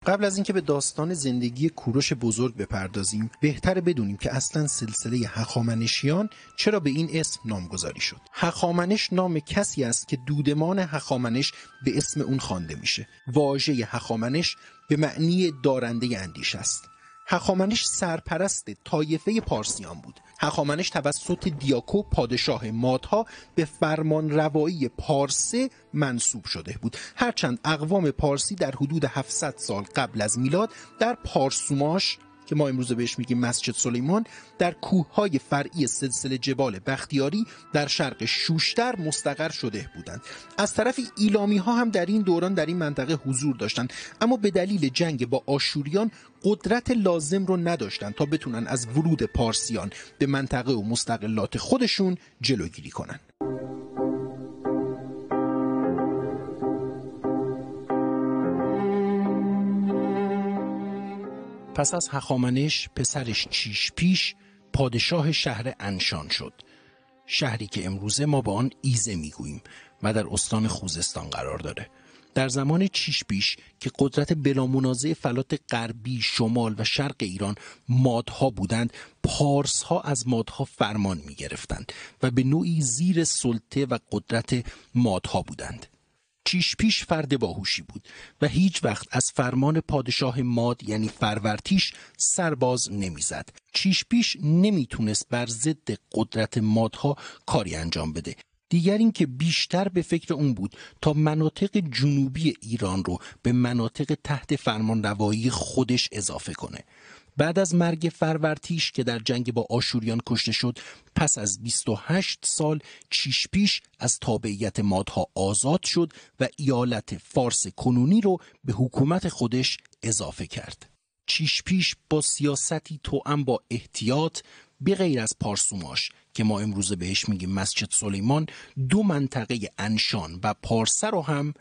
قبل از اینکه به داستان زندگی کوروش بزرگ بپردازیم، بهتره بدونیم که اصلا سلسله هخامنشیان چرا به این اسم نامگذاری شد. هخامنش نام کسی است که دودمان هخامنش به اسم اون خوانده میشه. واژه هخامنش به معنی دارنده اندیشه است. هخامنش سرپرست طایفه پارسیان بود. هخامنش توسط دیاکو پادشاه مادها به فرمان روایی پارسه منصوب شده بود، هرچند اقوام پارسی در حدود 700 سال قبل از میلاد در پارسوماش که ما امروز بهش میگیم مسجد سلیمان، در کوههای فرعی سلسله جبال بختیاری در شرق شوشتر مستقر شده بودند. از طرف ایلامی ها هم در این دوران در این منطقه حضور داشتند، اما به دلیل جنگ با آشوریان قدرت لازم رو نداشتند تا بتونن از ورود پارسیان به منطقه و مستقلات خودشون جلوگیری کنن. پس از هخامنش پسرش چیشپیش پادشاه شهر انشان شد، شهری که امروزه ما به آن ایزه میگوییم و در استان خوزستان قرار داره. در زمان چیشپیش که قدرت بلامنازع فلات غربی، شمال و شرق ایران مادها بودند، پارسها از مادها فرمان میگرفتند و به نوعی زیر سلطه و قدرت مادها بودند. چیشپیش فرد باهوشی بود و هیچ وقت از فرمان پادشاه ماد یعنی فرورتیش سرباز نمیزد. چیشپیش نمیتونست بر ضد قدرت مادها کاری انجام بده. دیگر این که بیشتر به فکر اون بود تا مناطق جنوبی ایران رو به مناطق تحت فرمان روایی خودش اضافه کنه. بعد از مرگ فرورتیش که در جنگ با آشوریان کشته شد، پس از 28 سال چیشپیش از تابعیت مادها آزاد شد و ایالت فارس کنونی رو به حکومت خودش اضافه کرد. چیشپیش با سیاستی توأم با احتیاط به غیر از پارسوماش که ما امروز بهش میگیم مسجد سلیمان، 2 منطقه انشان و پارسه رو هم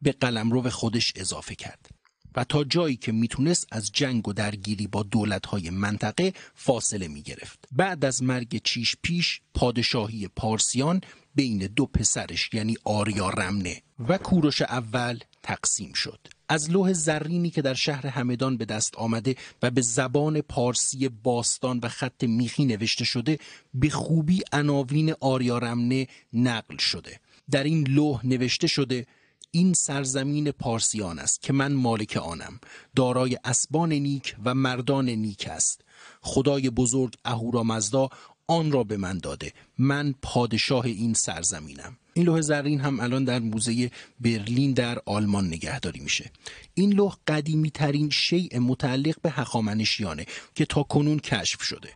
به قلمرو خودش اضافه کرد و تا جایی که میتونست از جنگ و درگیری با دولت‌های منطقه فاصله میگرفت. بعد از مرگ چیشپیش پادشاهی پارسیان بین 2 پسرش یعنی آریارمنه و کوروش اول تقسیم شد. از لوح زرینی که در شهر همدان به دست آمده و به زبان پارسی باستان و خط میخی نوشته شده، به خوبی عناوین آریارمنه نقل شده. در این لوح نوشته شده: این سرزمین پارسیان است که من مالک آنم، دارای اسبان نیک و مردان نیک است. خدای بزرگ اهورامزدا آن را به من داده، من پادشاه این سرزمینم. این لوح زرین هم الان در موزه برلین در آلمان نگهداری میشه. این لوح قدیمی ترین شیء متعلق به هخامنشیانه که تا کنون کشف شده.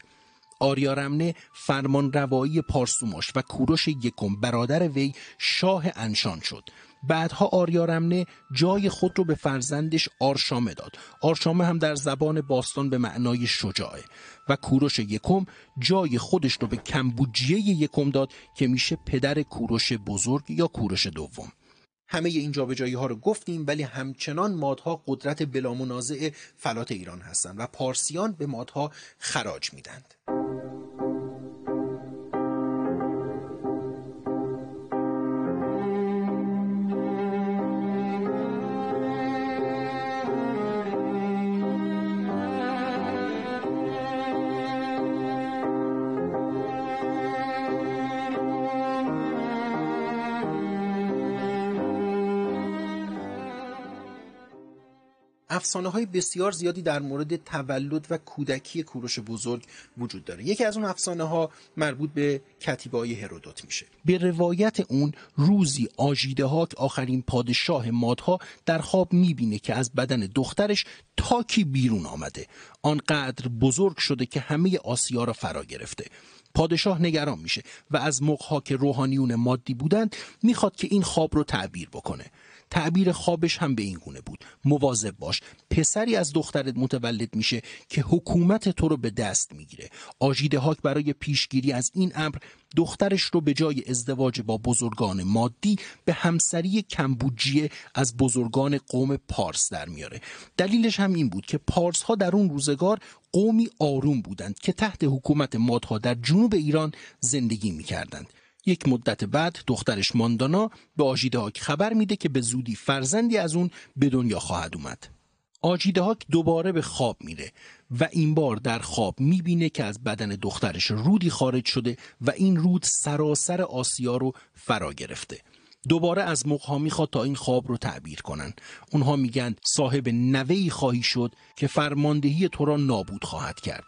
آریارمنه فرمان روایی پارسوماش و کوروش یکم برادر وی شاه انشان شد. بعدها آریارمنه جای خود رو به فرزندش آرشامه داد. آرشامه هم در زبان باستان به معنای شجاعه و کوروش یکم جای خودش رو به کمبوجیه یکم داد که میشه پدر کوروش بزرگ یا کوروش دوم. همه این جابجایی ها رو گفتیم، ولی همچنان مادها قدرت بلامنازع فلات ایران هستند و پارسیان به مادها خراج میدند. افسانه‌های بسیار زیادی در مورد تولد و کودکی کوروش بزرگ وجود داره. یکی از اون افسانه‌ها مربوط به کتیبه‌های هرودوت میشه. به روایت اون روزی آژیدهاک آخرین پادشاه مادها در خواب میبینه که از بدن دخترش تاکی بیرون آمده. آنقدر بزرگ شده که همه آسیا را فرا گرفته. پادشاه نگران میشه و از مغ‌ها که روحانیون مادی بودند میخواد که این خواب رو تعبیر بکنه. تعبیر خوابش هم به این گونه بود: مواظب باش، پسری از دخترت متولد میشه که حکومت تو رو به دست میگیره. آژیدهاک برای پیشگیری از این امر دخترش رو به جای ازدواج با بزرگان مادی به همسری کمبوجیه از بزرگان قوم پارس در میاره. دلیلش هم این بود که پارس ها در اون روزگار قومی آروم بودند که تحت حکومت مادها در جنوب ایران زندگی میکردند. یک مدت بعد دخترش ماندانا به آژیدهاک خبر میده که به زودی فرزندی از اون به دنیا خواهد اومد. آژیدهاک دوباره به خواب میره و این بار در خواب میبینه که از بدن دخترش رودی خارج شده و این رود سراسر آسیا رو فرا گرفته. دوباره از مغ‌ها میخواد تا این خواب رو تعبیر کنن. اونها میگن صاحب نوه‌ای خواهی شد که فرماندهی تو را نابود خواهد کرد.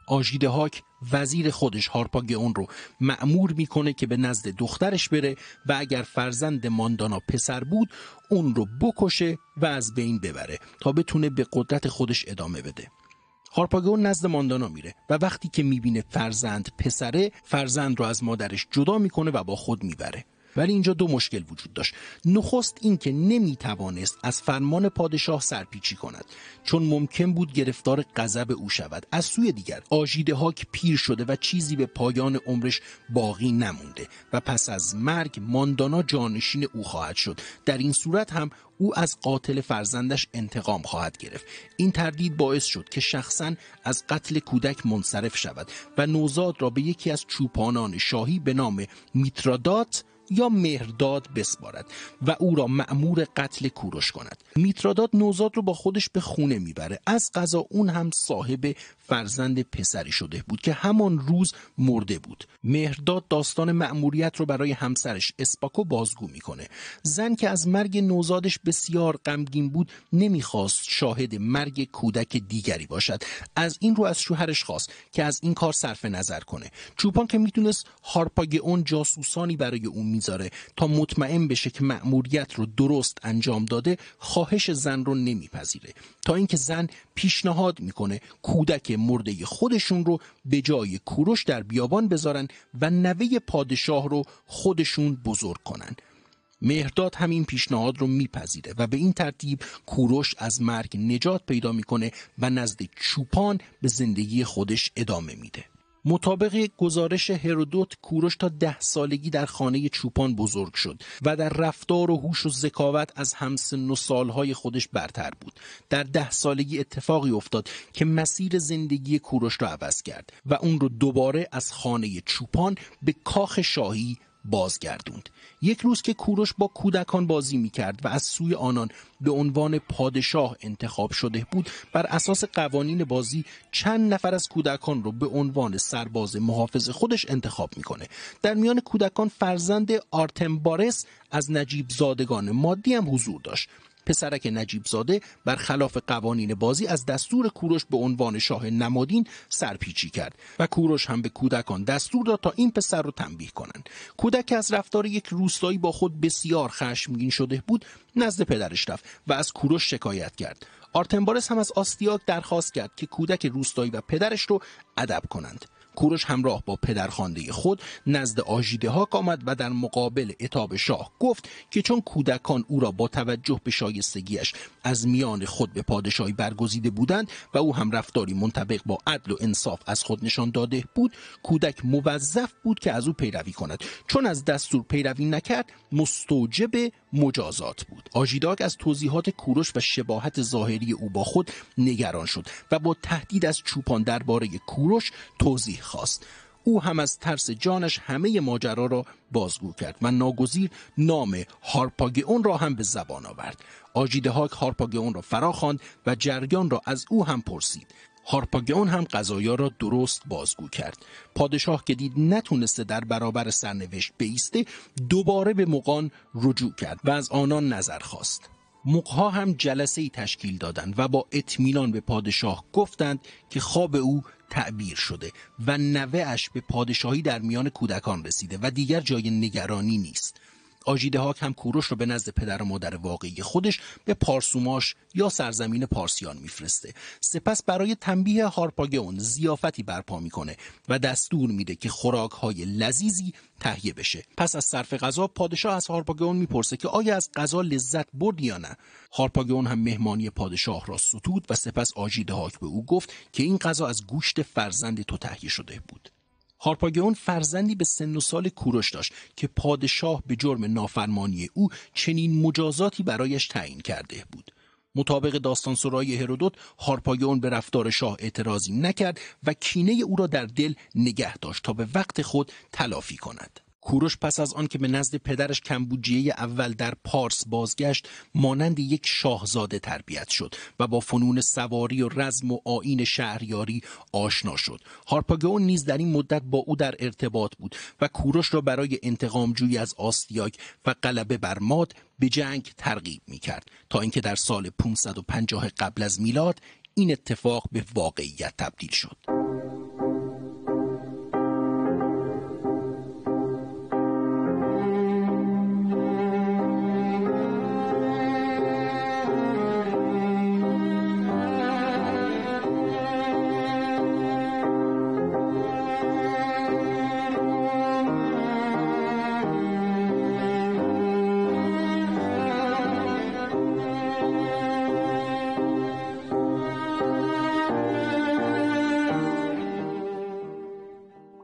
آژیدهاک وزیر خودش هارپاگئون رو مأمور میکنه که به نزد دخترش بره و اگر فرزند ماندانا پسر بود اون رو بکشه و از بین ببره تا بتونه به قدرت خودش ادامه بده. هارپاگئون نزد ماندانا میره و وقتی که میبینه فرزند پسره، فرزند رو از مادرش جدا میکنه و با خود میبره. ولی اینجا دو مشکل وجود داشت. نخست این که نمیتوانست از فرمان پادشاه سرپیچی کند چون ممکن بود گرفتار غضب او شود. از سوی دیگر آژیدهاک پیر شده و چیزی به پایان عمرش باقی نمونده و پس از مرگ ماندانا جانشین او خواهد شد. در این صورت هم او از قاتل فرزندش انتقام خواهد گرفت. این تردید باعث شد که شخصاً از قتل کودک منصرف شود و نوزاد را به یکی از چوپانان شاهی به نام میترادات یا مهرداد بسپارد و او را مأمور قتل کوروش کند. میترادات نوزاد رو با خودش به خونه میبره. از قضا اون هم صاحب فرزند پسری شده بود که همان روز مرده بود. مهرداد داستان مأموریت رو برای همسرش اسپاکو بازگو میکنه. زن که از مرگ نوزادش بسیار غمگین بود نمیخواست شاهد مرگ کودک دیگری باشد. از این رو از شوهرش خواست که از این کار صرف نظر کنه. چوپان که میتونست هارپاگئون جاسوسانی برای اون میذاره تا مطمئن بشه که مأموریت رو درست انجام داده، خواهش زن رو نمیپذیره تا اینکه زن پیشنهاد میکنه کودک مرده خودشون رو به جای کوروش در بیابان بذارن و نوه پادشاه رو خودشون بزرگ کنن. مهرداد همین پیشنهاد رو میپذیره و به این ترتیب کوروش از مرگ نجات پیدا میکنه و نزد چوپان به زندگی خودش ادامه میده. مطابق گزارش هرودوت کوروش تا 10 سالگی در خانه چوپان بزرگ شد و در رفتار و هوش و ذکاوت از همسن و سالهای خودش برتر بود. در 10 سالگی اتفاقی افتاد که مسیر زندگی کوروش را عوض کرد و اون رو دوباره از خانه چوپان به کاخ شاهی بازگردوند. یک روز که کوروش با کودکان بازی میکرد و از سوی آنان به عنوان پادشاه انتخاب شده بود، بر اساس قوانین بازی چند نفر از کودکان رو به عنوان سرباز محافظ خودش انتخاب میکنه. در میان کودکان فرزند آرتمبارس از نجیب زادگان مادی هم حضور داشت. پسرک نجیب زاده برخلاف قوانین بازی از دستور کوروش به عنوان شاه نمادین سرپیچی کرد و کوروش هم به کودکان دستور داد تا این پسر رو تنبیه کنند. کودک از رفتار یک روستایی با خود بسیار خشمگین شده بود نزد پدرش رفت و از کوروش شکایت کرد. آرتمبارس هم از آستیاک درخواست کرد که کودک روستایی و پدرش رو ادب کنند. کوروش همراه با پدرخوانده خود نزد آژیدهاک آمد و در مقابل عتاب شاه گفت که چون کودکان او را با توجه به شایستگیش از میان خود به پادشاهی برگزیده بودند و او هم رفتاری منطبق با عدل و انصاف از خود نشان داده بود، کودک موظف بود که از او پیروی کند. چون از دستور پیروی نکرد مستوجب مجازات بود. آژیدهاک از توضیحات کوروش و شباهت ظاهری او با خود نگران شد و با تهدید از چوپان درباره کوروش توضیح خواست. او هم از ترس جانش همه ماجرا را بازگو کرد و ناگزیر نام هارپاگئون را هم به زبان آورد. آژیدهاک هارپاگئون را فراخواند و جریان را از او هم پرسید. هارپاگئون هم قضایا را درست بازگو کرد. پادشاه که دید نتونسته در برابر سرنوشت بایسته، دوباره به مغان رجوع کرد و از آنان نظر خواست. مغ‌ها هم جلسه‌ای تشکیل دادند و با اطمینان به پادشاه گفتند که خواب او تعبیر شده و نوه‌اش به پادشاهی در میان کودکان رسیده و دیگر جای نگرانی نیست. آژیدهاک هم کوروش رو به نزد پدر و مادر واقعی خودش به پارسوماش یا سرزمین پارسیان میفرسته. سپس برای تنبیه هارپاگئون ضیافتی برپا میکنه و دستور میده که خوراک‌های لذیذی تهیه بشه. پس از صرف غذا پادشاه از هارپاگئون میپرسه که آیا از غذا لذت برد یا نه. هارپاگئون هم مهمانی پادشاه را ستود و سپس آژیدهاک به او گفت که این غذا از گوشت فرزند تو تهیه شده بود. هارپاگئون فرزندی به سن و سال کوروش داشت که پادشاه به جرم نافرمانی او چنین مجازاتی برایش تعیین کرده بود. مطابق داستان سرای هرودوت، هارپاگئون به رفتار شاه اعتراضی نکرد و کینه او را در دل نگه داشت تا به وقت خود تلافی کند. کوروش پس از آن که به نزد پدرش کمبوجیه اول در پارس بازگشت، مانند یک شاهزاده تربیت شد و با فنون سواری و رزم و آیین شهریاری آشنا شد. هارپاگئون نیز در این مدت با او در ارتباط بود و کوروش را برای انتقام جویی از آستیاگ و غلبه بر ماد به جنگ ترغیب می‌کرد، تا اینکه در سال 550 قبل از میلاد این اتفاق به واقعیت تبدیل شد.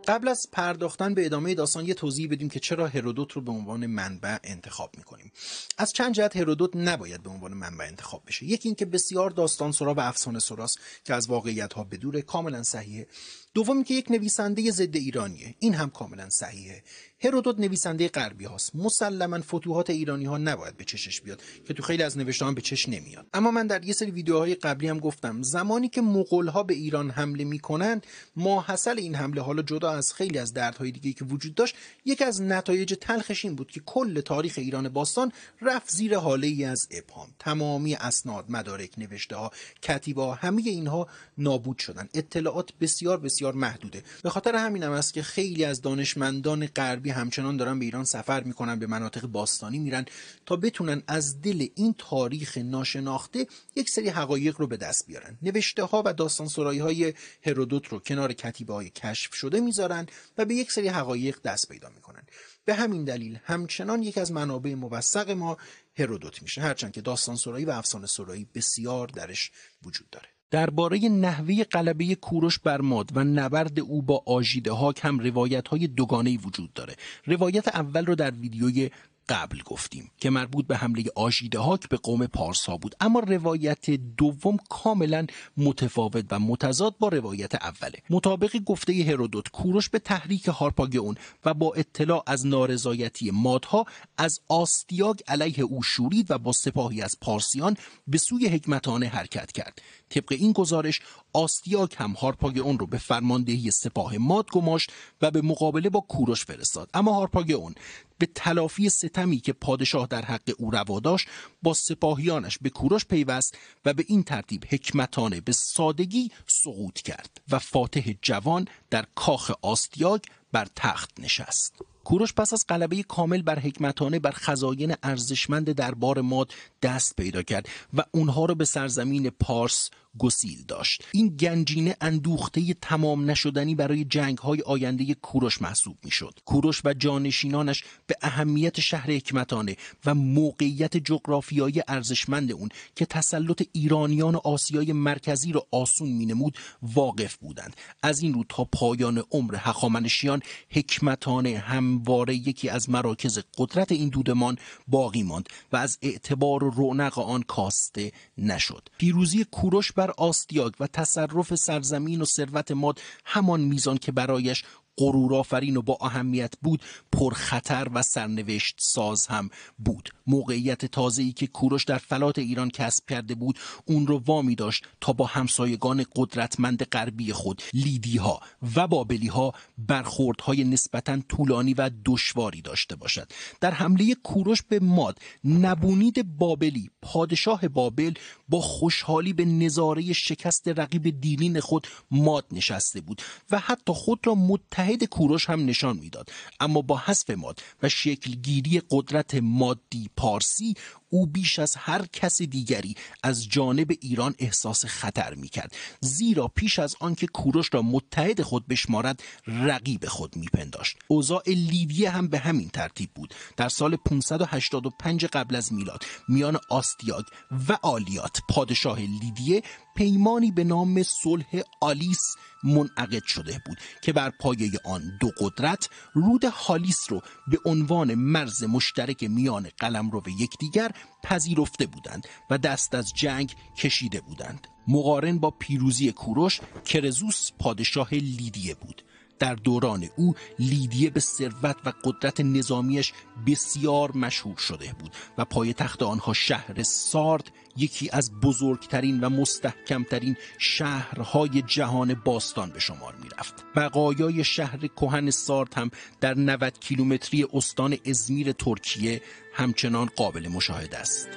قبل از پرداختن به ادامه داستان یه توضیح بدیم که چرا هرودوت رو به عنوان منبع انتخاب میکنیم. از چند جهت هرودوت نباید به عنوان منبع انتخاب بشه. یکی این که بسیار داستان سرا و افسانه سراست که از واقعیت ها بدوره، کاملا صحیحه. دومی که یک نویسنده ضد ایرانیه، این هم کاملا صحیحه. هرودوت نویسنده غربی هاست، مسلما فتوحات ایرانی ها نباید به چشش بیاد که تو خیلی از نوشته ها به چش نمیاد. اما من در یه سری ویدیوهای قبلی هم گفتم زمانی که مغول ها به ایران حمله میکنن، ماحصل این حمله، حالا جدا از خیلی از دردهای دیگه که وجود داشت، یکی از نتایج تلخش این بود که کل تاریخ ایران باستان رفت زیر حاله ای از ابهام. تمامی اسناد، مدارک، نوشته ها، کتیبه ها، همه اینها نابود شدن. اطلاعات بسیار محدوده. به خاطر همین هم است که خیلی از دانشمندان غربی همچنان دارن به ایران سفر میکنن، به مناطق باستانی میرن تا بتونن از دل این تاریخ ناشناخته یک سری حقایق رو به دست بیارن. نوشته ها و داستان سرایی های هرودوت رو کنار کتیبه های کشف شده میذارن و به یک سری حقایق دست پیدا میکنن. به همین دلیل همچنان یک از منابع موثق ما هرودوت میشه، هرچند که داستان سرایی و افسانه سرایی بسیار درش وجود داره. درباره نحوه غلبه کوروش بر ماد و نبرد او با آژیده‌هاک هم روایت‌های دوگانه‌ای وجود داره. روایت اول رو در ویدیوی قبل گفتیم که مربوط به حمله آژیده‌هاک به قوم پارس‌ها بود، اما روایت دوم کاملا متفاوت و متضاد با روایت اوله. مطابق گفته هرودوت، کوروش به تحریک هارپاگئون و با اطلاع از نارضایتی مادها از آستیاگ علیه او شورید و با سپاهی از پارسیان به سوی حکمتانه حرکت کرد. طبق این گزارش آستیاگ هم هارپاگئون رو به فرماندهی سپاه ماد گماشت و به مقابله با کوروش فرستاد. اما هارپاگئون به تلافی ستمی که پادشاه در حق او روا داشت با سپاهیانش به کوروش پیوست و به این ترتیب حکمتانه به سادگی سقوط کرد و فاتح جوان در کاخ آستیاگ بر تخت نشست. کوروش پس از غلبه کامل بر حکمتانه بر خزاین ارزشمند دربار ماد دست پیدا کرد و اونها رو به سرزمین پارس گسیل داشت. این گنجینه اندوخته تمام نشدنی برای جنگ‌های آینده کوروش محسوب می‌شد. کوروش و جانشینانش به اهمیت شهر حکمتانه و موقعیت جغرافیایی ارزشمند اون که تسلط ایرانیان آسیای مرکزی را آسون می‌نمود واقف بودند. از این رو تا پایان عمر هخامنشیان حکمتانه همواره یکی از مراکز قدرت این دودمان باقی ماند و از اعتبار و رونق آن کاسته نشد. پیروزی کوروش بر آستیاگ و تصرف سرزمین و ثروت ماد همان میزان که برایش غرورآفرین و با اهمیت بود، پرخطر و سرنوشت ساز هم بود. موقعیت تازه‌ای که کوروش در فلات ایران کسب کرده بود اون رو وامی داشت تا با همسایگان قدرتمند غربی خود لیدی‌ها و بابلی‌ها برخوردهای نسبتاً طولانی و دشواری داشته باشد. در حمله کوروش به ماد، نبونید بابلی پادشاه بابل با خوشحالی به نظاره شکست رقیب دیرین خود ماد نشسته بود و حتی خود را متحد کوروش هم نشان میداد. اما با حذف ماد و شکلگیری قدرت مادی پارسی، او بیش از هر کس دیگری از جانب ایران احساس خطر میکرد، زیرا پیش از آن که کوروش را متحد خود بشمارد رقیب خود میپنداشت. اوضاع لیدیه هم به همین ترتیب بود. در سال 585 قبل از میلاد میان آستیاگ و آلیات پادشاه لیدیه پیمانی به نام صلح آلیس منعقد شده بود که بر پایه آن دو قدرت رود هالیس رو به عنوان مرز مشترک میان قلمرو یکدیگر پذیرفته بودند و دست از جنگ کشیده بودند. مقارن با پیروزی کوروش، کرزوس پادشاه لیدیه بود. در دوران او لیدیه به ثروت و قدرت نظامیش بسیار مشهور شده بود و پایتخت آنها شهر سارد یکی از بزرگترین و مستحکمترین شهرهای جهان باستان به شمار می رفت. بقایای شهر کهن سارد هم در 90 کیلومتری استان ازمیر ترکیه همچنان قابل مشاهده است.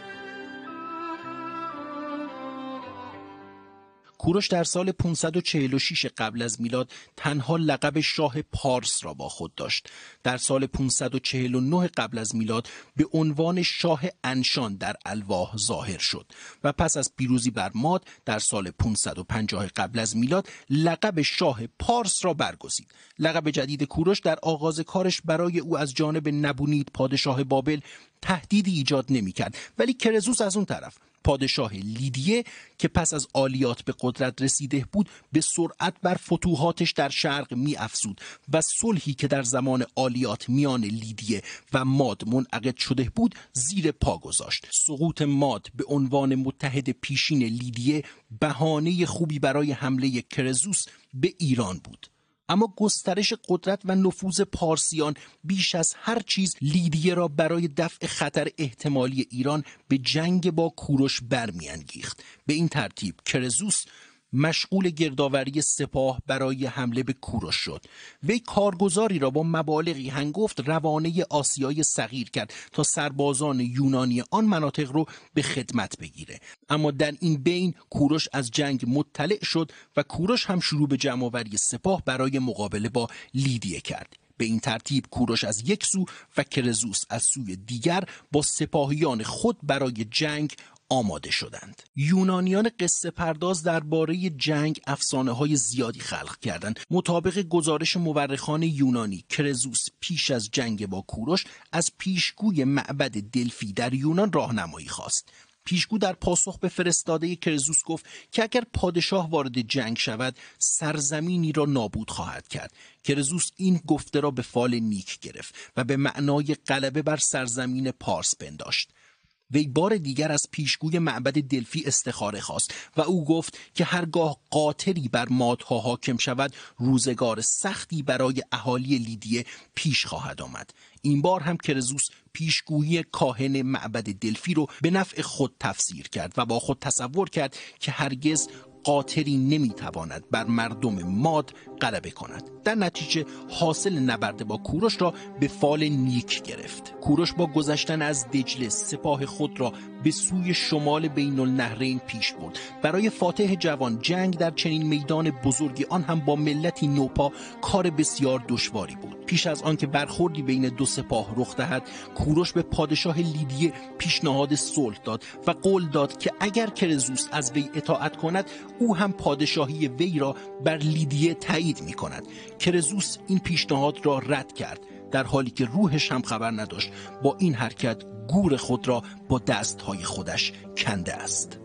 کوروش در سال 546 قبل از میلاد تنها لقب شاه پارس را با خود داشت. در سال 549 قبل از میلاد به عنوان شاه انشان در الواح ظاهر شد و پس از پیروزی بر ماد در سال 550 قبل از میلاد لقب شاه پارس را برگزید. لقب جدید کوروش در آغاز کارش برای او از جانب نبونید پادشاه بابل تهدیدی ایجاد نمی‌کرد، ولی کرزوس از اون طرف پادشاه لیدیه که پس از عالیات به قدرت رسیده بود به سرعت بر فتوحاتش در شرق می افزود و صلحی که در زمان عالیات میان لیدیه و ماد منعقد شده بود زیر پا گذاشت. سقوط ماد به عنوان متحد پیشین لیدیه بهانه خوبی برای حمله کرزوس به ایران بود. اما گسترش قدرت و نفوذ پارسیان بیش از هر چیز لیدیه را برای دفع خطر احتمالی ایران به جنگ با کوروش برمیانگیخت. به این ترتیب کرزوس مشغول گردآوری سپاه برای حمله به کوروش شد. وی کارگزاری را با مبالغی هنگفت روانه آسیای صغیر کرد تا سربازان یونانی آن مناطق رو به خدمت بگیره. اما در این بین کوروش از جنگ مطلع شد و کوروش هم شروع به جمع‌آوری سپاه برای مقابله با لیدیه کرد. به این ترتیب کوروش از یک سو و کرزوس از سوی دیگر با سپاهیان خود برای جنگ آماده شدند. یونانیان قصه پرداز درباره جنگ افسانه‌های زیادی خلق کردند. مطابق گزارش مورخان یونانی، کرزوس پیش از جنگ با کوروش از پیشگوی معبد دلفی در یونان راهنمایی خواست. پیشگو در پاسخ به فرستاده کرزوس گفت که اگر پادشاه وارد جنگ شود سرزمینی را نابود خواهد کرد. کرزوس این گفته را به فال نیک گرفت و به معنای غلبه بر سرزمین پارس پنداشت. وی بار دیگر از پیشگوی معبد دلفی استخاره خواست و او گفت که هرگاه قاطری بر مادها حاکم شود روزگار سختی برای اهالی لیدیه پیش خواهد آمد. این بار هم کرزوس پیشگویی کاهن معبد دلفی رو به نفع خود تفسیر کرد و با خود تصور کرد که هرگز قاطری نمیتواند بر مردم ماد غلبه کند. در نتیجه حاصل نبرد با کوروش را به فال نیک گرفت. کوروش با گذشتن از دجله سپاه خود را به سوی شمال بین النهرین پیش برد. برای فاتح جوان جنگ در چنین میدان بزرگی، آن هم با ملتی نوپا، کار بسیار دشواری بود. پیش از آن که برخوردی بین دو سپاه رخ دهد، کوروش به پادشاه لیدیه پیشنهاد صلح داد و قول داد که اگر کرزوس از وی اطاعت کند او هم پادشاهی وی را بر لیدیه تایید می کند. کرزوس این پیشنهاد را رد کرد، در حالی که روحش هم خبر نداشت با این حرکت گور خود را با دستهای خودش کنده است.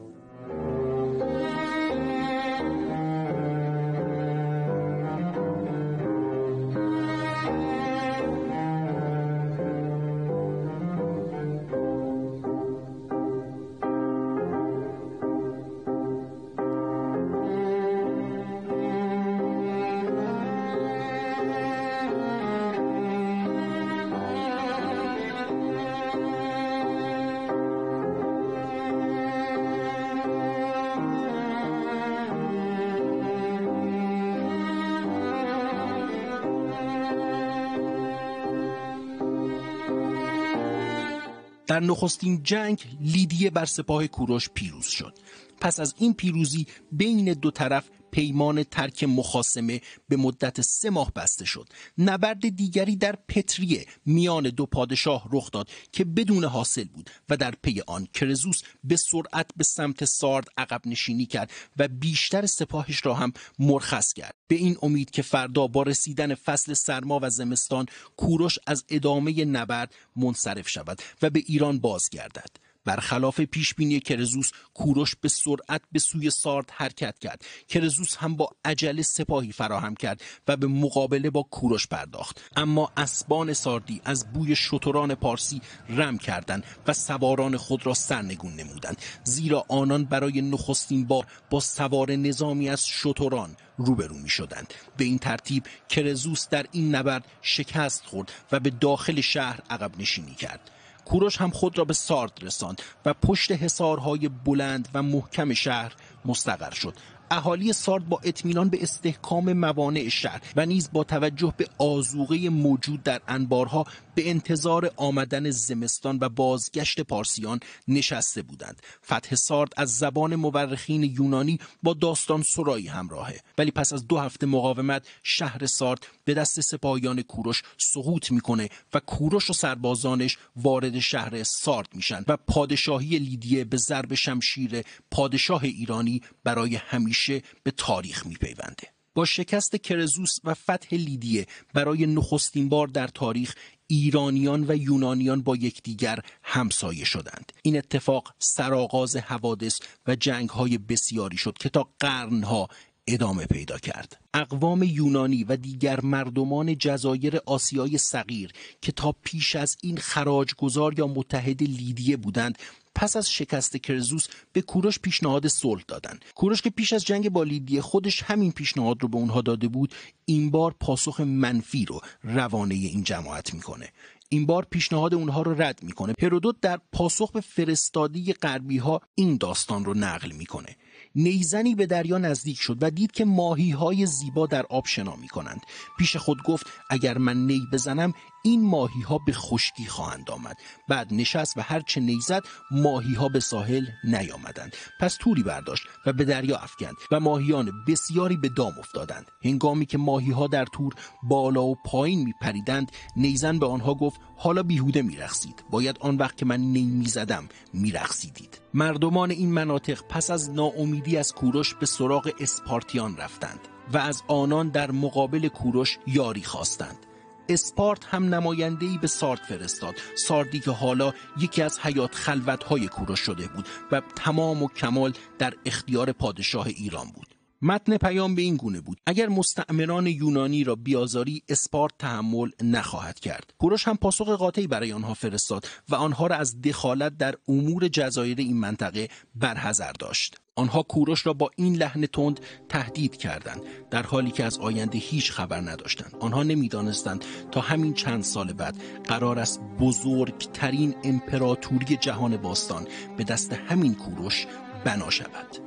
در نخستین جنگ لیدیه بر سپاه کوروش پیروز شد. پس از این پیروزی بین دو طرف پیمان ترک مخاصمه به مدت 3 ماه بسته شد. نبرد دیگری در پتریه میان دو پادشاه رخ داد که بدون حاصل بود و در پی آن کرزوس به سرعت به سمت سارد عقب نشینی کرد و بیشتر سپاهش را هم مرخص کرد، به این امید که فردا با رسیدن فصل سرما و زمستان کوروش از ادامه نبرد منصرف شود و به ایران بازگردد. برخلاف پیشبینی کرزوس، کوروش به سرعت به سوی سارد حرکت کرد. کرزوس هم با عجله سپاهی فراهم کرد و به مقابله با کوروش پرداخت، اما اسبان ساردی از بوی شتران پارسی رم کردند و سواران خود را سرنگون نمودند، زیرا آنان برای نخستین بار با سوار نظامی از شتران روبرو می شدند. به این ترتیب کرزوس در این نبرد شکست خورد و به داخل شهر عقب نشینی کرد. کوروش هم خود را به سارد رساند و پشت حصارهای بلند و محکم شهر مستقر شد. اهالی سارد با اطمینان به استحکام موانع شهر و نیز با توجه به آذوقه موجود در انبارها به انتظار آمدن زمستان و بازگشت پارسیان نشسته بودند. فتح سارد از زبان مورخین یونانی با داستان سرایی همراهه، ولی پس از 2 هفته مقاومت شهر سارد به دست سپاهیان کوروش سقوط میکنه و کوروش و سربازانش وارد شهر سارد میشن و پادشاهی لیدیه به ضرب شمشیر پادشاه ایرانی برای همیشه به تاریخ میپیونده. با شکست کرزوس و فتح لیدیه برای نخستین بار در تاریخ ایرانیان و یونانیان با یکدیگر همسایه شدند. این اتفاق سرآغاز حوادث و جنگ‌های بسیاری شد که تا قرنها ادامه پیدا کرد. اقوام یونانی و دیگر مردمان جزایر آسیای صغیر که تا پیش از این خراجگزار یا متحد لیدیه بودند، پس از شکست کرزوس به کوروش پیشنهاد صلح دادند. کوروش که پیش از جنگ با لیدیه خودش همین پیشنهاد رو به اونها داده بود، این بار پاسخ منفی رو روانه این جماعت میکنه. این بار پیشنهاد اونها رو رد میکنه. هرودوت در پاسخ به فرستادی غربی ها این داستان رو نقل میکنه. نیزنی به دریا نزدیک شد و دید که ماهی‌های زیبا در آب شنا می‌کنند. پیش خود گفت اگر من نی بزنم این ماهی‌ها به خشکی خواهند آمد. بعد نشست و هرچه نی زد ماهی‌ها به ساحل نیامدند. پس توری برداشت و به دریا افکند و ماهیان بسیاری به دام افتادند. هنگامی که ماهی‌ها در تور بالا و پایین می‌پریدند، نیزن به آنها گفت حالا بیهوده می‌رقصید. باید آن وقت که من نی می‌زدم می‌رقصیدید. مردمان این مناطق پس از ناامیدی از کوروش به سراغ اسپارتیان رفتند و از آنان در مقابل کوروش یاری خواستند. اسپارت هم نماینده‌ای به سارد فرستاد، ساردی که حالا یکی از حیات خلوت‌های کوروش شده بود و تمام و کمال در اختیار پادشاه ایران بود. متن پیام به این گونه بود: اگر مستعمران یونانی را بیازاری، اسپارت تحمل نخواهد کرد. کوروش هم پاسخ قاطعی برای آنها فرستاد و آنها را از دخالت در امور جزایر این منطقه برحذر داشت. آنها کوروش را با این لحن تند تهدید کردند، در حالی که از آینده هیچ خبر نداشتند. آنها نمیدانستند تا همین چند سال بعد قرار است بزرگترین امپراتوری جهان باستان به دست همین کوروش بنا شود.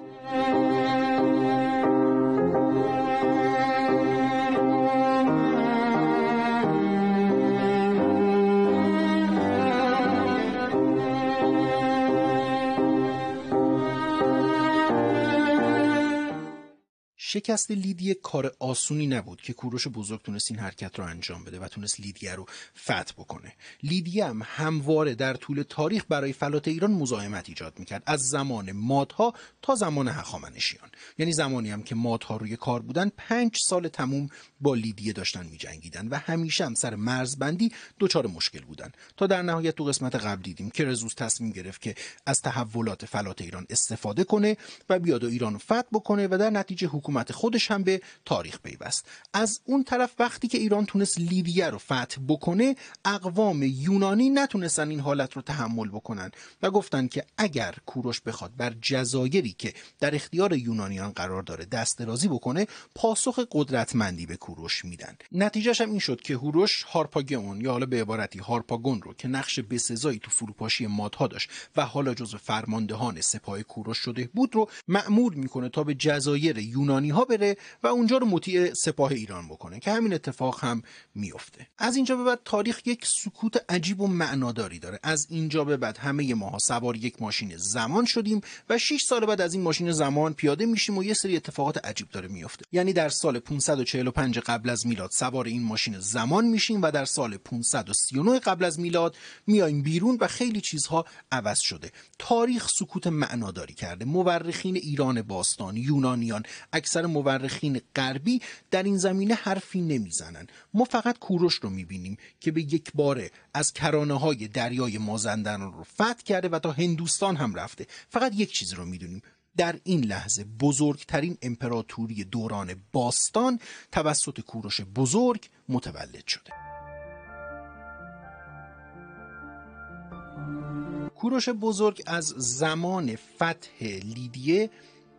شکست لیدیه کار آسونی نبود که کوروش بزرگ تونست این حرکت رو انجام بده و تونست لیدیه رو فتح بکنه. لیدیه هم همواره در طول تاریخ برای فلات ایران مزاحمت ایجاد میکرد، از زمان مادها تا زمان هخامنشیان. یعنی زمانی هم که مادها روی کار بودن 5 سال تموم با لیدیه داشتن میجنگیدن و همیشه هم سر مرزبندی دچار مشکل بودن، تا در نهایت تو قسمت قبل دیدیم که کرزوس تصمیم گرفت که از تحولات فلات ایران استفاده کنه و بیاد و ایران رو فتح بکنه و در نتیجه حکومت خودش هم به تاریخ پیوست. از اون طرف وقتی که ایران تونست لیدیه رو فتح بکنه، اقوام یونانی نتونستن این حالت رو تحمل بکنن و گفتن که اگر کوروش بخواد بر جزایری که در اختیار یونانیان قرار داره دست درازی بکنه، پاسخ قدرتمندی به کوروش میدن. نتیجهش هم این شد که کوروش هارپاگون، یا حالا به عبارتی هارپاگون رو که نقش بسزایی تو فروپاشی مادها داشت و حالا جزو فرماندهان سپاه کوروش شده بود، رو مأمور میکنه تا به جزایر یونانی ها بره و اونجا رو مطیع سپاه ایران بکنه، که همین اتفاق هم میفته. از اینجا به بعد تاریخ یک سکوت عجیب و معناداری داره. از اینجا به بعد همه ماها سوار یک ماشین زمان شدیم و 6 سال بعد از این ماشین زمان پیاده میشیم و یه سری اتفاقات عجیب داره میفته. یعنی در سال 545 قبل از میلاد سوار این ماشین زمان میشیم و در سال 539 قبل از میلاد میایم بیرون و خیلی چیزها عوض شده. تاریخ سکوت معناداری کرده. مورخین ایران باستان، یونانیان، اکثر اکثر مورخین غربی در این زمینه حرفی نمیزنن. ما فقط کوروش رو میبینیم که به یک باره از کرانه‌های دریای مازندران رو فتح کرده و تا هندوستان هم رفته. فقط یک چیز رو میدونیم: در این لحظه بزرگترین امپراتوری دوران باستان توسط کوروش بزرگ متولد شده. کوروش بزرگ از زمان فتح لیدیه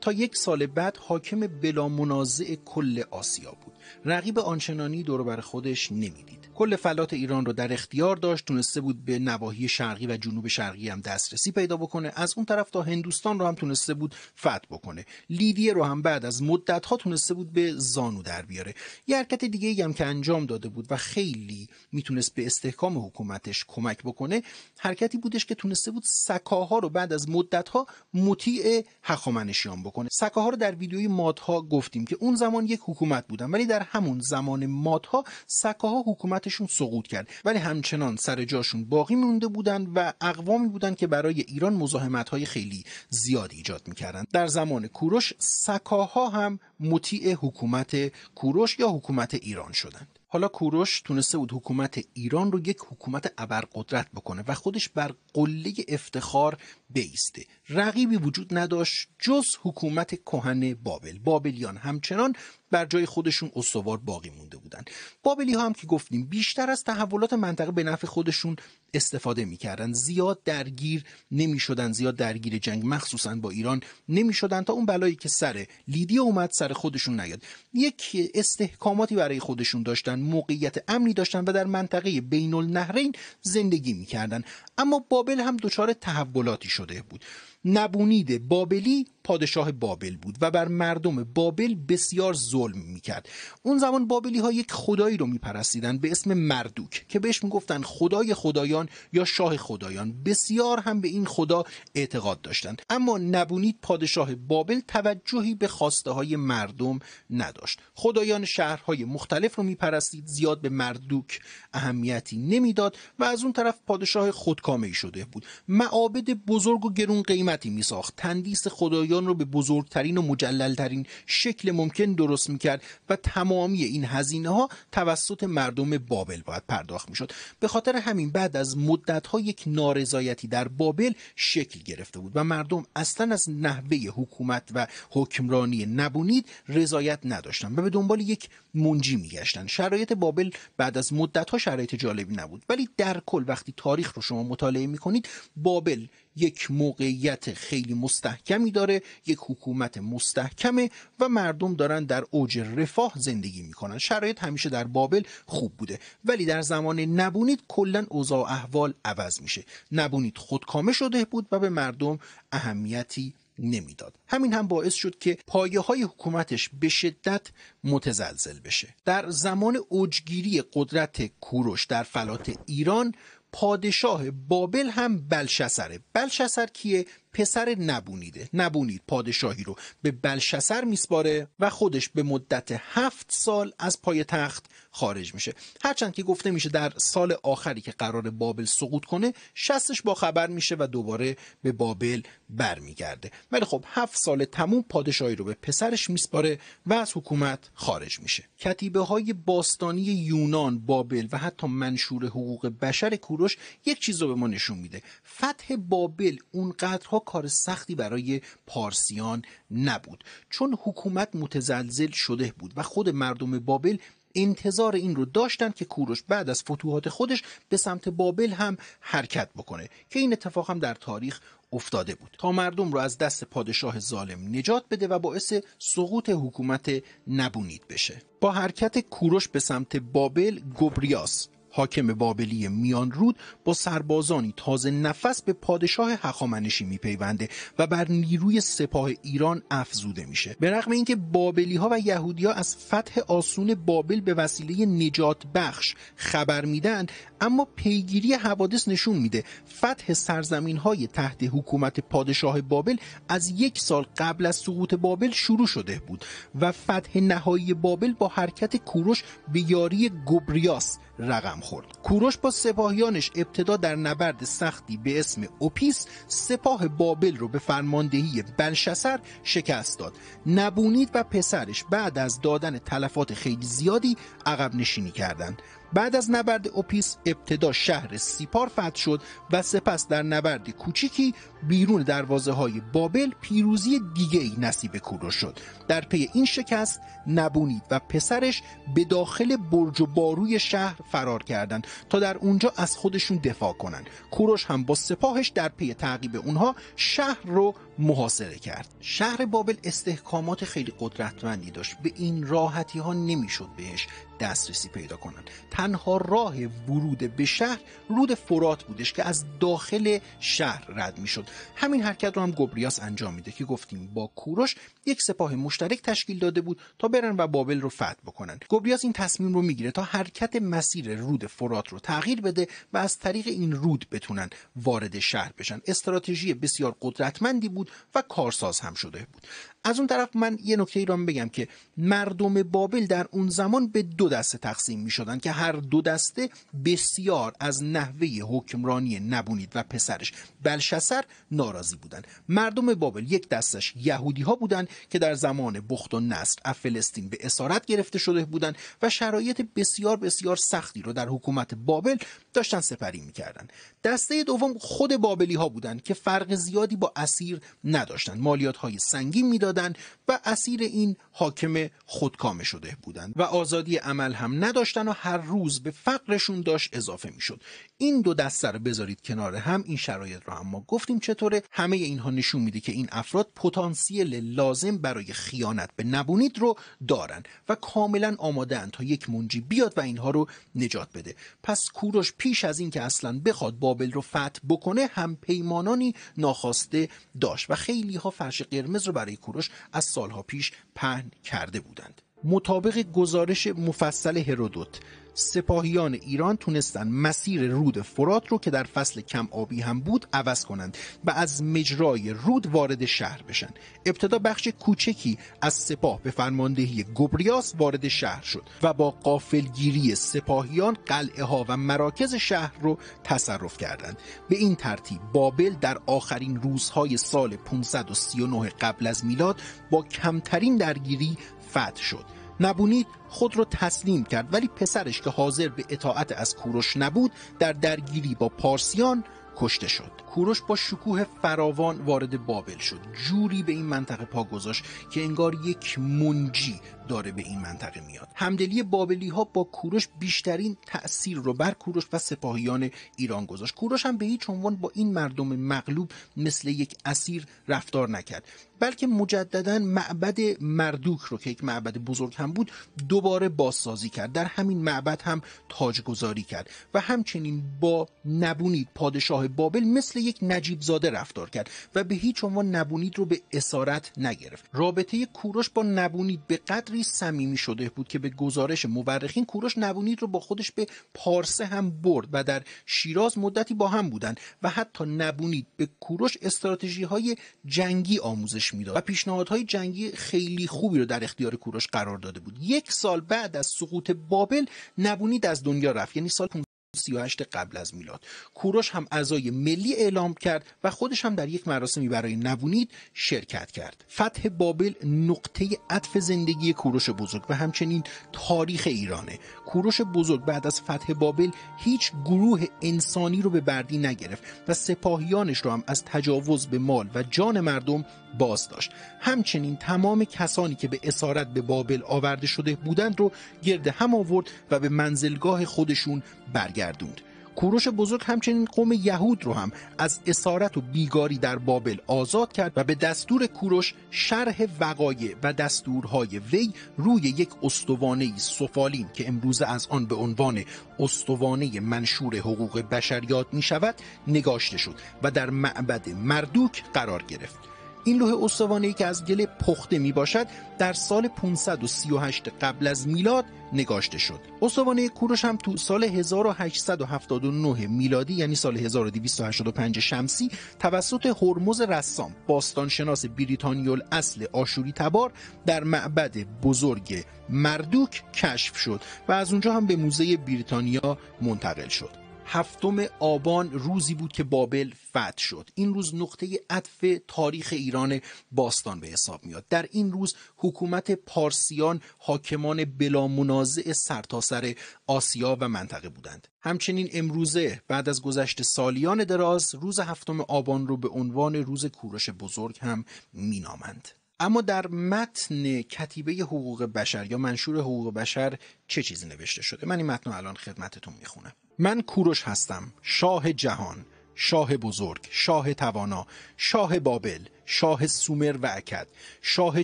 تا 1 سال بعد حاکم بلا منازع کل آسیا بود. رقیب آنچنانی دور بر خودش نمیدید. کل فلات ایران رو در اختیار داشت، تونسته بود به نواحی شرقی و جنوب شرقی هم دسترسی پیدا بکنه. از اون طرف تا هندوستان رو هم تونسته بود فتح بکنه. لیدیه رو هم بعد از مدت‌ها تونسته بود به زانو در بیاره. یه حرکت دیگه‌ای هم که انجام داده بود و خیلی میتونست به استحکام حکومتش کمک بکنه، حرکتی بودش که تونسته بود سکاها رو بعد از مدت‌ها مطیع هخامنشیان بکنه. سکاها رو در ویدیوی مادها گفتیم که اون زمان یک حکومت بودن، ولی در همون زمان مادها سکاها حکومتشون سقوط کرد، ولی همچنان سر جاشون باقی مونده بودن و اقوامی بودن که برای ایران مزاحمت‌های خیلی زیادی ایجاد می‌کردن. در زمان کوروش سکاها هم مطیع حکومت کوروش یا حکومت ایران شدند. حالا کوروش تونسته بود حکومت ایران رو یک حکومت ابرقدرت بکنه و خودش بر قله افتخار بایسته. رقیبی وجود نداشت جز حکومت کهن بابل. بابلیان همچنان بر جای خودشون استوار باقی مونده بودن. بابلی ها هم که گفتیم بیشتر از تحولات منطقه به نفع خودشون استفاده میکردن. زیاد درگیر نمیشدن، زیاد درگیر جنگ مخصوصا با ایران نمیشدن تا اون بلایی که سر لیدیه اومد سر خودشون نیاد. یک استحکاماتی برای خودشون داشتن، موقعیت امنی داشتن و در منطقه بین النهرین زندگی میکردن. اما بابل هم دچار تحولاتی شده بود. نبونید بابلی پادشاه بابل بود و بر مردم بابل بسیار ظلم میکرد. اون زمان بابلی ها یک خدایی رو میپرستیدن به اسم مردوک که بهش میگفتن خدای خدایان یا شاه خدایان. بسیار هم به این خدا اعتقاد داشتند. اما نبونید پادشاه بابل توجهی به خواسته های مردم نداشت. خدایان شهرهای مختلف رو میپرستید، زیاد به مردوک اهمیتی نمیداد و از اون طرف پادشاه خودکامه‌ای شده بود. معابد بزرگ و گرون قیمتی میساخت، تندیس خدایان رو به بزرگترین و مجللترین شکل ممکن درست میکرد و تمامی این هزینه ها توسط مردم بابل باید پرداخت میشد. به خاطر همین بعد از مدت ها یک نارضایتی در بابل شکل گرفته بود و مردم اصلا از نحوه حکومت و حکمرانی نبونید رضایت نداشتن و به دنبال یک منجی میگشتن. شرایط بابل بعد از مدت ها شرایط جالبی نبود، ولی در کل وقتی تاریخ رو شما مطالعه میکنید بابل یک موقعیت خیلی مستحکمی داره، یک حکومت مستحکمه و مردم دارن در اوج رفاه زندگی میکنن. شرایط همیشه در بابل خوب بوده، ولی در زمان نبونید کلا اوضاع و احوال عوض میشه. نبونید خودکامه شده بود و به مردم اهمیتی نمیداد. همین هم باعث شد که پایه های حکومتش به شدت متزلزل بشه. در زمان اوجگیری قدرت کوروش در فلات ایران پادشاه بابل هم بلشسره. بلشسر کیه؟ پسر نبونیده. نبونید پادشاهی رو به بلشسر میسپاره و خودش به مدت 7 سال از پای تخت خارج میشه. هرچند که گفته میشه در سال آخری که قرار بابل سقوط کنه شستش با خبر میشه و دوباره به بابل برمیگرده. ولی خب 7 سال تموم پادشاهی رو به پسرش میسپاره و از حکومت خارج میشه. کتیبه های باستانی یونان، بابل و حتی منشور حقوق بشر کوروش یک چیز رو به ما نشون میده: فتح بابل اونقدرها کار سختی برای پارسیان نبود، چون حکومت متزلزل شده بود و خود مردم بابل انتظار این رو داشتن که کوروش بعد از فتوحات خودش به سمت بابل هم حرکت بکنه که این اتفاق هم در تاریخ افتاده بود تا مردم رو از دست پادشاه ظالم نجات بده و باعث سقوط حکومت نبونید بشه. با حرکت کوروش به سمت بابل، گوبریاس حاکم بابلی میان رود با سربازانی تازه نفس به پادشاه هخامنشی میپیونده و بر نیروی سپاه ایران افزوده میشه. به رغم اینکه بابلی ها و یهودی ها از فتح آسون بابل به وسیله نجات بخش خبر میدن، اما پیگیری حوادث نشون میده فتح سرزمین های تحت حکومت پادشاه بابل از 1 سال قبل از سقوط بابل شروع شده بود و فتح نهایی بابل با حرکت کوروش به یاری گوبریاس رقم خورد. کوروش با سپاهیانش ابتدا در نبرد سختی به اسم اوپیس سپاه بابل رو به فرماندهی بلشسر شکست داد. نبونید و پسرش بعد از دادن تلفات خیلی زیادی عقب نشینی کردند. بعد از نبرد اوپیس ابتدا شهر سیپار فتح شد و سپس در نبرد کوچیکی بیرون دروازه‌های بابل پیروزی دیگه‌ای نصیب کوروش شد. در پی این شکست نبونید و پسرش به داخل برج و باروی شهر فرار کردند تا در اونجا از خودشون دفاع کنند. کوروش هم با سپاهش در پی تعقیب اونها شهر رو محاصره کرد. شهر بابل استحکامات خیلی قدرتمندی داشت. به این راحتی ها نمیشد بهش دسترسی پیدا کنند. تنها راه ورود به شهر رود فرات بودش که از داخل شهر رد میشد. همین حرکت رو هم گبریاس انجام میده که گفتیم با کوروش یک سپاه مشترک تشکیل داده بود تا برن و بابل رو فتح بکنن. گبریاس این تصمیم رو میگیره تا حرکت مسیر رود فرات رو تغییر بده و از طریق این رود بتونن وارد شهر بشن. استراتژی بسیار قدرتمندی بود و کارساز هم شده بود. از اون طرف من یه نکته ای رو بگم که مردم بابل در اون زمان به دو دسته تقسیم می شدن که هر دو دسته بسیار از نحوه حکمرانی نبونید و پسرش بلشسر ناراضی بودند. مردم بابل یک دستش یهودی ها بودند که در زمان بخت و نصر از فلسطین به اسارت گرفته شده بودند و شرایط بسیار بسیار سختی رو در حکومت بابل داشتن سپری می کردن. دسته دوم خود بابلی ها بودند که فرق زیادی با اسیر نداشتند. مالیات های سنگین می دادن و اسیر این حاکم خودکامه شده بودند و آزادی عمل هم نداشتن و هر روز به فقرشون داشت اضافه میشد. این دو دسته رو بذارید کنار هم، این شرایط رو هم ما گفتیم چطوره. همه اینها نشون میده که این افراد پتانسیل لازم برای خیانت به نبونید رو دارن و کاملا آماده‌اند تا یک منجی بیاد و اینها رو نجات بده. پس کوروش پیش از این که اصلا بخواد بابل رو فتح بکنه هم پیمانانی ناخواسته داشت و خیلی ها فرش قرمز رو برای کوروش از سالها پیش پهن کرده بودند. مطابق گزارش مفصل هرودوت سپاهیان ایران تونستن مسیر رود فرات رو که در فصل کم آبی هم بود عوض کنند و از مجرای رود وارد شهر بشن. ابتدا بخش کوچکی از سپاه به فرماندهی گبریاس وارد شهر شد و با غافلگیری سپاهیان قلعه ها و مراکز شهر رو تصرف کردند. به این ترتیب بابل در آخرین روزهای سال 539 قبل از میلاد با کمترین درگیری فتح شد. نبونید خود را تسلیم کرد ولی پسرش که حاضر به اطاعت از کوروش نبود در درگیری با پارسیان کشته شد. کوروش با شکوه فراوان وارد بابل شد. جوری به این منطقه پا گذاشت که انگار یک منجی داره به این منطقه میاد. همدلی بابلی ها با کوروش بیشترین تأثیر رو بر کوروش و سپاهیان ایران گذاشت. کوروش هم به هیچ عنوان با این مردم مغلوب مثل یک اسیر رفتار نکرد، بلکه مجددا معبد مردوک رو که یک معبد بزرگ هم بود دوباره بازسازی کرد. در همین معبد هم تاجگذاری کرد و همچنین با نبونید پادشاه بابل مثل یک نجیب زاده رفتار کرد و به هیچ عنوان نبونید رو به اسارت نگرفت. رابطه کوروش با نبونید به قدری صمیمی شده بود که به گزارش مورخین کوروش نبونید رو با خودش به پارسه هم برد و در شیراز مدتی با هم بودند و حتی نبونید به کوروش استراتژی های جنگی آموزش میداد و پیشنهادهای جنگی خیلی خوبی رو در اختیار کوروش قرار داده بود. 1 سال بعد از سقوط بابل نبونید از دنیا رفت، یعنی سال 38 قبل از میلاد. کوروش هم عزای ملی اعلام کرد و خودش هم در یک مراسمی برای نبونید شرکت کرد. فتح بابل نقطه عطف زندگی کوروش بزرگ و همچنین تاریخ ایرانه. کوروش بزرگ بعد از فتح بابل هیچ گروه انسانی رو به بردی نگرفت و سپاهیانش رو هم از تجاوز به مال و جان مردم باز داشت. همچنین تمام کسانی که به اسارت به بابل آورده شده بودند رو گرد هم آورد و به منزلگاه خودشون برگردوند. کوروش بزرگ همچنین قوم یهود رو هم از اسارت و بیگاری در بابل آزاد کرد و به دستور کوروش شرح وقایع و دستورهای وی روی یک استوانه سفالین که امروزه از آن به عنوان استوانه منشور حقوق بشر یاد می شود نگاشته شد و در معبد مردوک قرار گرفت. این لوح استوانه‌ای که از گل پخته می باشد در سال 538 قبل از میلاد نگاشته شد. استوانه کوروش هم تو سال 1879 میلادی یعنی سال 1285 شمسی توسط هرمز رسام باستانشناس بریتانیایی الاصل آشوری تبار در معبد بزرگ مردوک کشف شد و از اونجا هم به موزه بریتانیا منتقل شد. 7 آبان روزی بود که بابل فتح شد. این روز نقطه عطف تاریخ ایران باستان به حساب میاد. در این روز حکومت پارسیان حاکمان بلا منازع سرتاسر آسیا و منطقه بودند. همچنین امروزه بعد از گذشت سالیان دراز روز 7 آبان رو به عنوان روز کوروش بزرگ هم مینامند. اما در متن کتیبه حقوق بشر یا منشور حقوق بشر چه چیزی نوشته شده؟ من این متن رو الان خدمتتون میخونم. من کوروش هستم، شاه جهان، شاه بزرگ، شاه توانا، شاه بابل، شاه سومر و اکد، شاه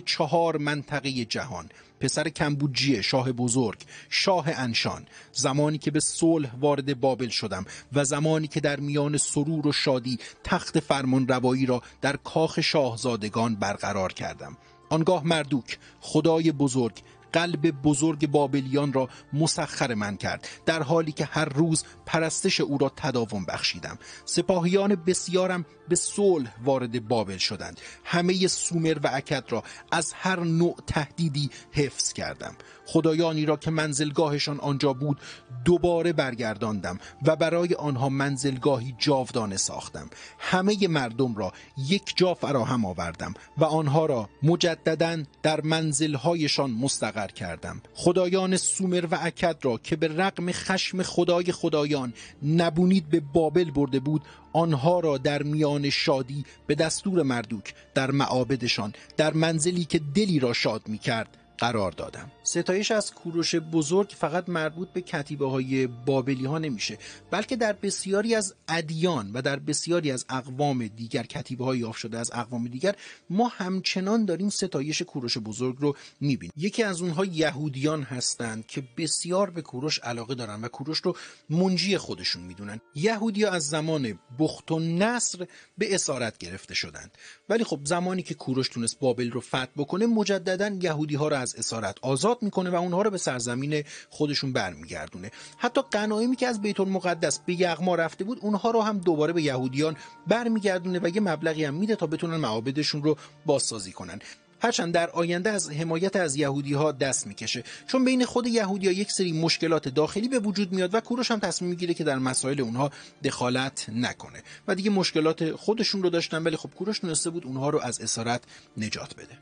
4 منطقه جهان، پسر کمبوجیه، شاه بزرگ، شاه انشان، زمانی که به صلح وارد بابل شدم و زمانی که در میان سرور و شادی تخت فرمان روایی را در کاخ شاهزادگان برقرار کردم. آنگاه مردوک، خدای بزرگ، قلب بزرگ بابلیان را مسخر من کرد، در حالی که هر روز پرستش او را تداوم بخشیدم. سپاهیان بسیارم به صلح وارد بابل شدند. همه سومر و اکد را از هر نوع تهدیدی حفظ کردم. خدایانی را که منزلگاهشان آنجا بود دوباره برگرداندم و برای آنها منزلگاهی جاودانه ساختم. همه مردم را یک جا فراهم آوردم و آنها را مجدداً در منزلهایشان مستقر کردم. خدایان سومر و اکد را که به رغم خشم خدای خدایان نبونید به بابل برده بود، آنها را در میان شادی به دستور مردوک در معابدشان در منزلی که دلی را شاد می کرد قرار دادم. ستایش از کوروش بزرگ فقط مربوط به کتیبه های بابلی ها نمیشه، بلکه در بسیاری از ادیان و در بسیاری از اقوام دیگر، کتیبه های یافت شده از اقوام دیگر، ما همچنان داریم ستایش کوروش بزرگ رو میبینیم. یکی از اونها یهودیان هستند که بسیار به کوروش علاقه دارن و کوروش رو منجی خودشون میدونن. یهودی‌ها از زمان بخت و نصر به اسارت گرفته شدند، ولی خب زمانی که کوروش تونست بابل رو فتح بکنه مجدداً یهودی‌ها رو از اسارت آزاد میکنه و اونها رو به سرزمین خودشون برمیگردونه. حتی غنایمی که از بیت المقدس به یغما رفته بود اونها رو هم دوباره به یهودیان برمیگردونه و یه مبلغی هم میده تا بتونن معابدشون رو بازسازی کنن. هرچند در آینده از حمایت از یهودی‌ها دست میکشه، چون بین خود یهودی‌ها یک سری مشکلات داخلی به وجود میاد و کوروش هم تصمیم میگیره که در مسائل اونها دخالت نکنه و دیگه مشکلات خودشون رو داشتن، ولی خب کوروش تونسته بود اونها رو از اسارت نجات بده.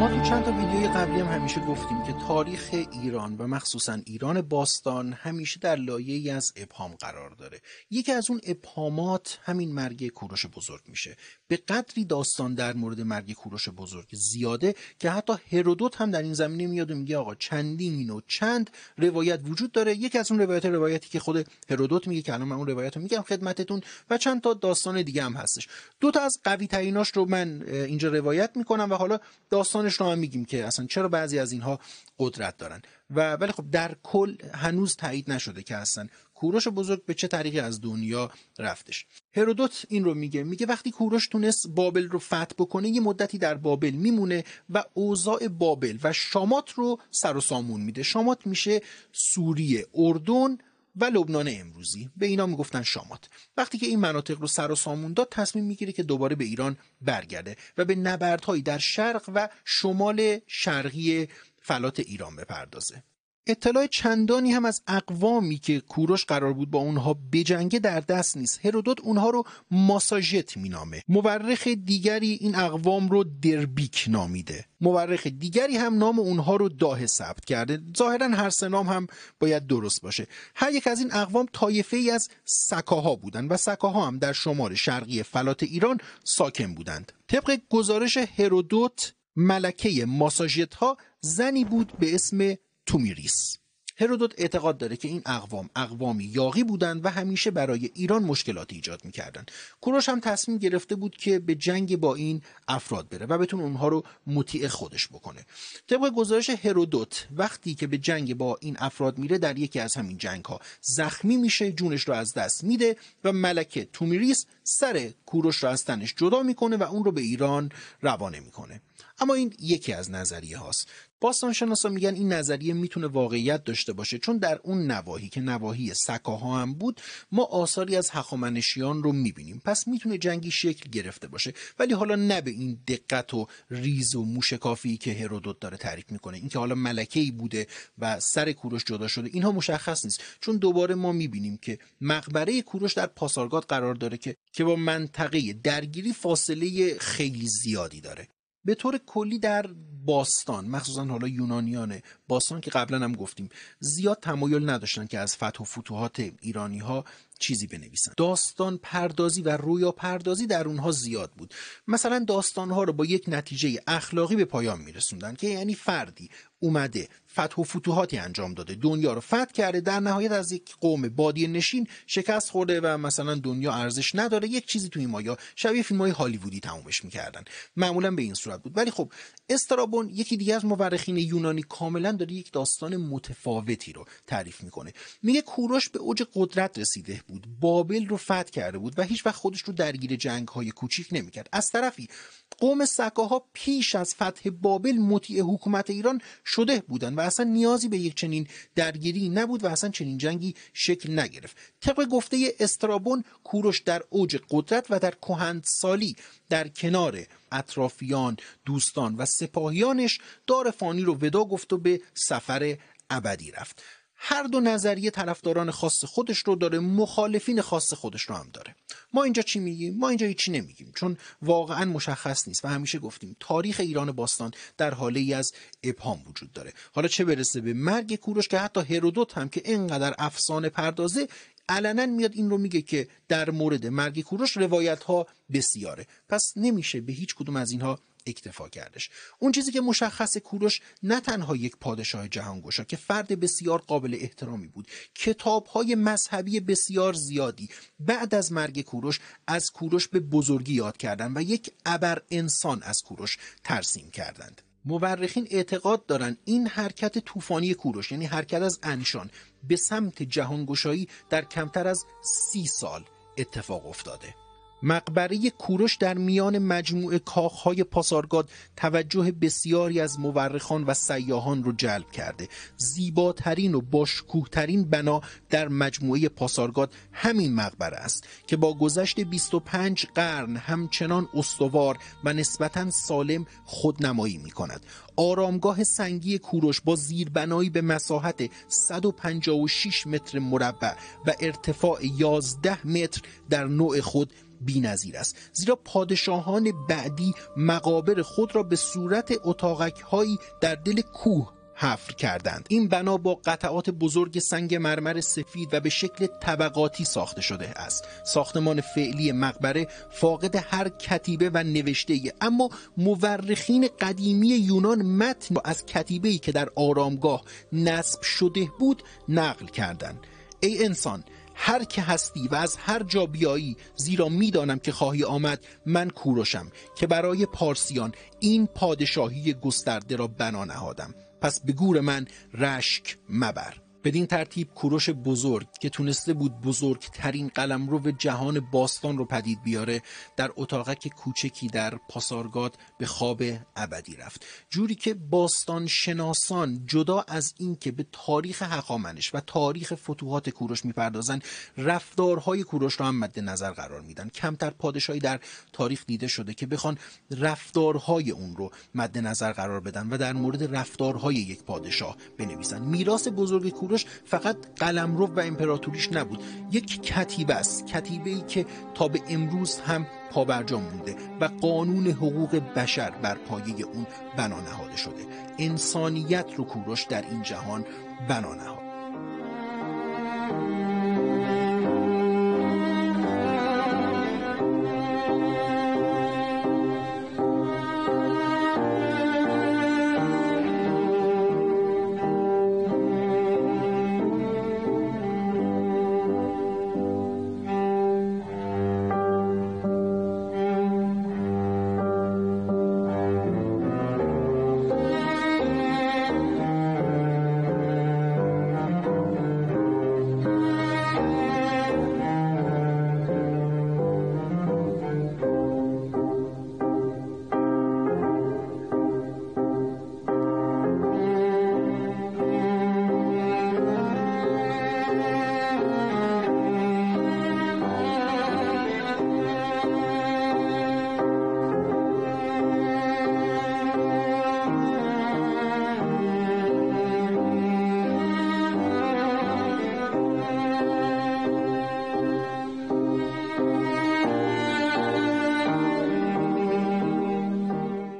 ما تو چند تا ویدیوی قبلی هم همیشه گفتیم که تاریخ ایران و مخصوصا ایران باستان همیشه در لایه‌ای از ابهام قرار داره. یکی از اون ابهامات همین مرگ کوروش بزرگ میشه. به قدری داستان در مورد مرگ کوروش بزرگ زیاده که حتی هرودوت هم در این زمینه میاد و میگه آقا چندین و چند روایت وجود داره. یکی از اون روایتی که خود هرودوت میگه که الان من اون روایت رو میگم خدمتتون، و چند تا داستان دیگه هم هستش. دو تا از قوی تریناش رو من اینجا روایت میکنم و حالا داستانش رو هم میگیم که اصلا چرا بعضی از اینها قدرت دارن ولی خب در کل هنوز تایید نشده که اصلا کوروش بزرگ به چه طریقی از دنیا رفتش. هرودوت این رو میگه وقتی کوروش تونست بابل رو فتح بکنه یه مدتی در بابل میمونه و اوضاع بابل و شامات رو سر و سامون میده. شامات میشه سوریه، اردن و لبنان امروزی، به اینا میگفتن شامات. وقتی که این مناطق رو سر و سامون داد تصمیم میگیره که دوباره به ایران برگرده و به نبردهایی در شرق و شمال شرقی فلات ایران بپردازه. اطلاع چندانی هم از اقوامی که کوروش قرار بود با اونها بجنگه در دست نیست. هرودوت اونها رو ماساژت مینامه. مورخ دیگری این اقوام رو دربیک نامیده. مورخ دیگری هم نام اونها رو داهه ثبت کرده. ظاهرا هر سه نام هم باید درست باشه. هر یک از این اقوام طایفه‌ای از سکاها بودند و سکاها هم در شمال شرقی فلات ایران ساکن بودند. طبق گزارش هرودوت ملکه ماساژت ها زنی بود به اسم تومیریس. هرودوت اعتقاد داره که این اقوامی یاغی بودند و همیشه برای ایران مشکلاتی ایجاد می‌کردند. کوروش هم تصمیم گرفته بود که به جنگ با این افراد بره و بتونه اونها رو مطیع خودش بکنه. طبق گزارش هرودوت وقتی که به جنگ با این افراد میره در یکی از همین جنگ‌ها زخمی میشه، جونش رو از دست میده و ملکه تومیریس سر کوروش رو از تنش جدا میکنه و اون رو به ایران روانه میکنه. اما این یکی از نظریه هاست. باستانشناسا میگن این نظریه میتونه واقعیت داشته باشه، چون در اون نواحی که نواحی سکاها هم بود ما آثاری از هخامنشیان رو میبینیم، پس میتونه جنگی شکل گرفته باشه، ولی حالا نه به این دقت و ریز و موشکافی که هرودوت داره تعریف میکنه. اینکه حالا ملکه‌ای بوده و سر کوروش جدا شده اینها مشخص نیست، چون دوباره ما میبینیم که مقبره کوروش در پاسارگاد قرار داره که با منطقه درگیری فاصله خیلی زیادی داره. به طور کلی در باستان، مخصوصا حالا یونانیان باستان که قبلا هم گفتیم، زیاد تمایل نداشتن که از فتح و فتوحات ایرانی ها چیزی بنویسن. داستان پردازی و رویا پردازی در اونها زیاد بود. مثلا داستان ها رو با یک نتیجه اخلاقی به پایان میرسوندن که یعنی فردی اومده فتح و فتوحاتی انجام داده، دنیا رو فتح کرده، در نهایت از یک قوم بادیه نشین شکست خورده و مثلا دنیا ارزش نداره، یک چیزی توی مایا شبیه فیلم‌های هالیوودی تمومش می‌کردن. معمولا به این صورت بود. ولی خب استرابون، یکی دیگه از مورخین یونانی، کاملا داره یک داستان متفاوتی رو تعریف میکنه. میگه کوروش به اوج قدرت رسیده بود، بابل رو فتح کرده بود و هیچ وقت خودش رو درگیر جنگ‌های کوچیک نمی‌کرد. از طرفی قوم سکاها پیش از فتح بابل مطیع حکومت ایران شده بودند و اصلا نیازی به یک چنین درگیری نبود و اصلا چنین جنگی شکل نگرفت. طبق گفته استرابون، کوروش در اوج قدرت و در کهنسالی در کنار اطرافیان، دوستان و سپاهیانش دار فانی رو ودا گفت و به سفر ابدی رفت. هر دو نظریه طرفداران خاص خودش رو داره، مخالفین خاص خودش رو هم داره. ما اینجا چی میگیم؟ ما اینجا هیچی نمیگیم، چون واقعا مشخص نیست و همیشه گفتیم تاریخ ایران باستان در حاله ای از ابهام وجود داره. حالا چه برسه به مرگ کوروش که حتی هرودوت هم که اینقدر افسانه پردازه علنا میاد این رو میگه که در مورد مرگ کوروش روایت ها بسیاره، پس نمیشه به هیچ کدوم از اینها اکتفا کردش. اون چیزی که مشخص کوروش نه تنها یک پادشاه جهانگشا که فرد بسیار قابل احترامی بود، کتاب‌های مذهبی بسیار زیادی بعد از مرگ کوروش از کوروش به بزرگی یاد کردند و یک ابر انسان از کوروش ترسیم کردند. مورخین اعتقاد دارند این حرکت طوفانی کوروش، یعنی حرکت از انشان به سمت جهانگشایی، در کمتر از 30 سال اتفاق افتاده. مقبره کوروش در میان مجموعه کاخهای پاسارگاد توجه بسیاری از مورخان و سیاحان رو جلب کرده. زیباترین و باشکوهترین بنا در مجموعه پاسارگاد همین مقبره است که با گذشت 25 قرن همچنان استوار و نسبتاً سالم خودنمایی می کند. آرامگاه سنگی کوروش با زیربنایی به مساحت 156 متر مربع و ارتفاع 11 متر در نوع خود بی‌نظیر است، زیرا پادشاهان بعدی مقابر خود را به صورت اتاقک‌هایی در دل کوه حفر کردند. این بنا با قطعات بزرگ سنگ مرمر سفید و به شکل طبقاتی ساخته شده است. ساختمان فعلی مقبره فاقد هر کتیبه و نوشته‌ای، اما مورخین قدیمی یونان متن از کتیبه‌ای که در آرامگاه نصب شده بود نقل کردند. ای انسان، هر که هستی و از هر جا بیایی، زیرا میدانم که خواهی آمد، من کوروشم که برای پارسیان این پادشاهی گسترده را بنا نهادم، پس به گور من رشک مبر. بدین ترتیب کوروش بزرگ که تونسته بود بزرگترین قلمرو جهان باستان رو پدید بیاره، در اتاقک کوچکی در پاسارگاد به خواب ابدی رفت، جوری که باستان شناسان جدا از این که به تاریخ هخامنش و تاریخ فتوحات کوروش میپردازن، رفتارهای کوروش رو هم مد نظر قرار میدن. کمتر پادشاهی در تاریخ دیده شده که بخوان رفتارهای اون رو مد نظر قرار بدن و در مورد رفتارهای یک پادشاه بنویسن. میراث بزرگ کوروش فقط قلمرو و امپراتوریش نبود، یک کتیبه است، کتیبه‌ای که تا به امروز هم پابرجا مونده و قانون حقوق بشر بر پایه اون بنا نهاده شده. انسانیت رو کوروش در این جهان بنا نهاد.